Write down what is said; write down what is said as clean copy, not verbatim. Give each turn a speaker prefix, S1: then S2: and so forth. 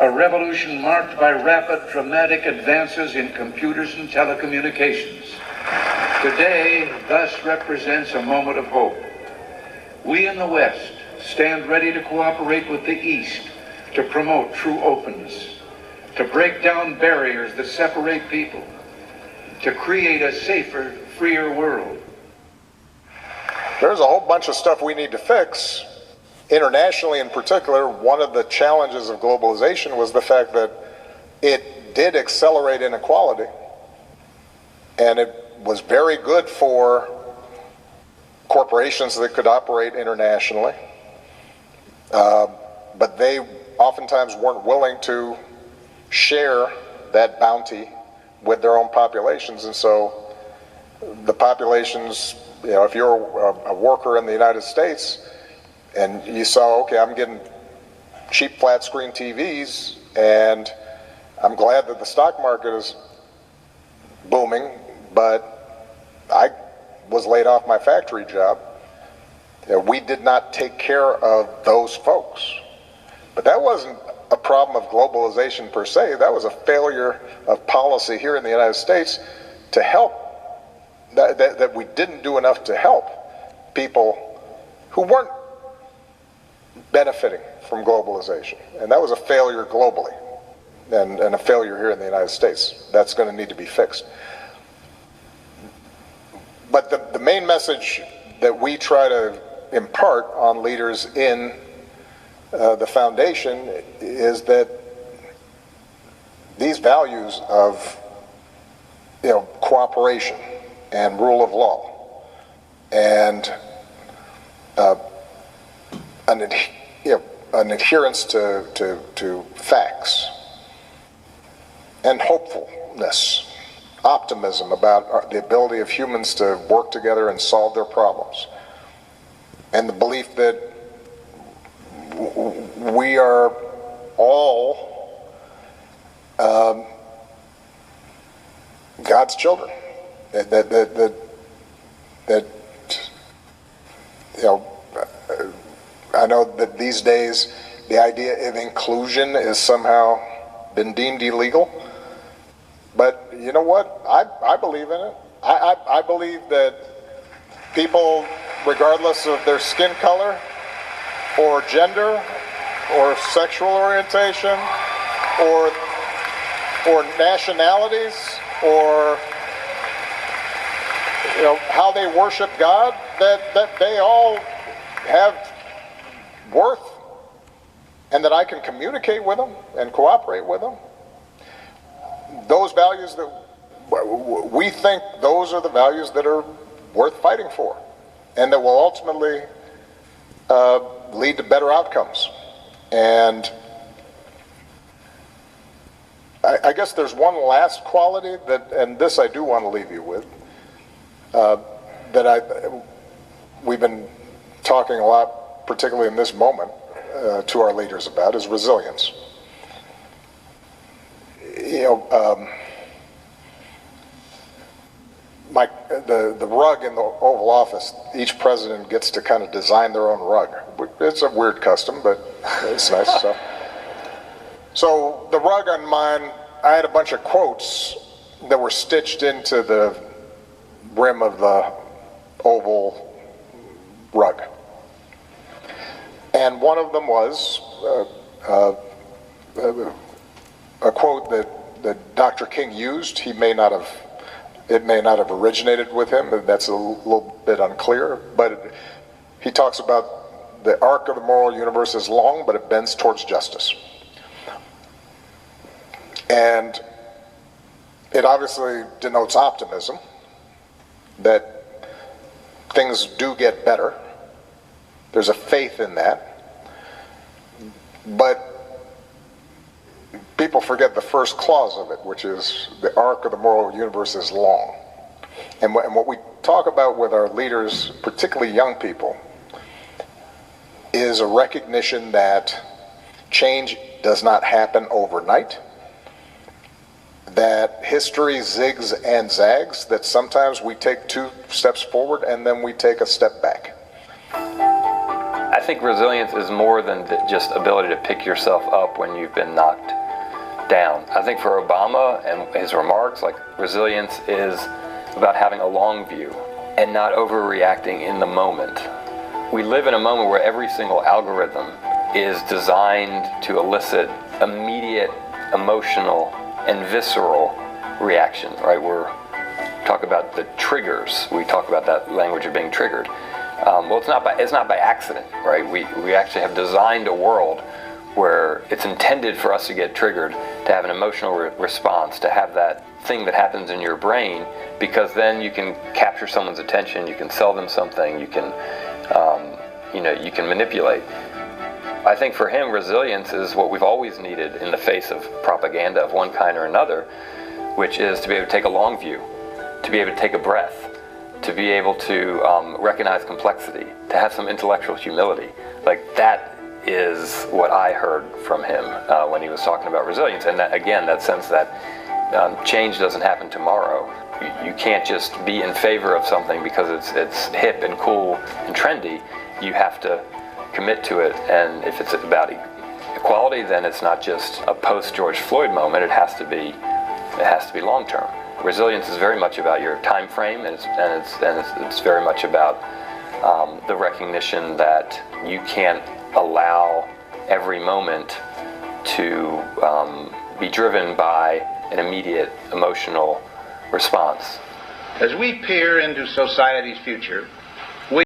S1: a revolution marked by rapid, dramatic advances in computers and telecommunications. Today, thus represents a moment of hope. We in the West stand ready to cooperate with the East to promote true openness, to break down barriers that separate people, to create a safer, freer world.
S2: There's a whole bunch of stuff we need to fix. Internationally in particular, one of the challenges of globalization was the fact that it did accelerate inequality, and it was very good for corporations that could operate internationally, but they oftentimes weren't willing to share that bounty with their own populations. And so the populations, you know, if you're a worker in the United States and you saw, okay, I'm getting cheap flat screen TVs and I'm glad that the stock market is booming, but I was laid off my factory job. You know, we did not take care of those folks. But that wasn't a problem of globalization per se. That was a failure of policy here in the United States to help, that we didn't do enough to help people who weren't benefiting from globalization. And that was a failure globally and a failure here in the United States. That's going to need to be fixed. But the main message that we try to impart on leaders in the foundation is that these values of, you know, cooperation and rule of law and an adherence to facts and hopefulness, optimism about the ability of humans to work together and solve their problems, and the belief that we are all God's children. That you know, I know that these days the idea of inclusion has somehow been deemed illegal, but you know what? I believe in it. I believe that people, regardless of their skin color or gender or sexual orientation or nationalities or, you know, how they worship God, that they all have worth, and that I can communicate with them and cooperate with them. Those values that we think, those are the values that are worth fighting for, and that will ultimately lead to better outcomes. And I guess there's one last quality that, and this I do want to leave you with, that we've been talking a lot, particularly in this moment, to our leaders about, is resilience. You know, the rug in the Oval Office, each president gets to kind of design their own rug. It's a weird custom, but it's nice. So the rug on mine, I had a bunch of quotes that were stitched into the rim of the Oval rug. And one of them was a quote that Dr. King used. It may not have originated with him, that's a little bit unclear, but he talks about the arc of the moral universe is long, but it bends towards justice. And it obviously denotes optimism, that things do get better. There's a faith in that. But people forget the first clause of it, which is the arc of the moral universe is long. And what we talk about with our leaders, particularly young people, is a recognition that change does not happen overnight, that history zigs and zags, that sometimes we take 2 steps forward and then we take a step back.
S3: I think resilience is more than just ability to pick yourself up when you've been knocked down. I think for Obama and his remarks, like, resilience is about having a long view and not overreacting in the moment. We live in a moment where every single algorithm is designed to elicit immediate emotional and visceral reaction, right? We're talk about the triggers. We talk about that language of being triggered. Well, it's not by accident, right? We actually have designed a world where it's intended for us to get triggered, to have an emotional response, to have that thing that happens in your brain, because then you can capture someone's attention, you can sell them something, you can, you can manipulate. I think for him, resilience is what we've always needed in the face of propaganda of one kind or another, which is to be able to take a long view, to be able to take a breath, to be able to recognize complexity, to have some intellectual humility. Like, that is what I heard from him when he was talking about resilience. And that, again, that sense that change doesn't happen tomorrow. You can't just be in favor of something because it's hip and cool and trendy. You have to commit to it. And if it's about equality, then it's not just a post-George Floyd moment. It has to be long-term. Resilience is very much about your time frame, and it's very much about the recognition that you can't allow every moment to be driven by an immediate emotional response.
S4: As we peer into society's future,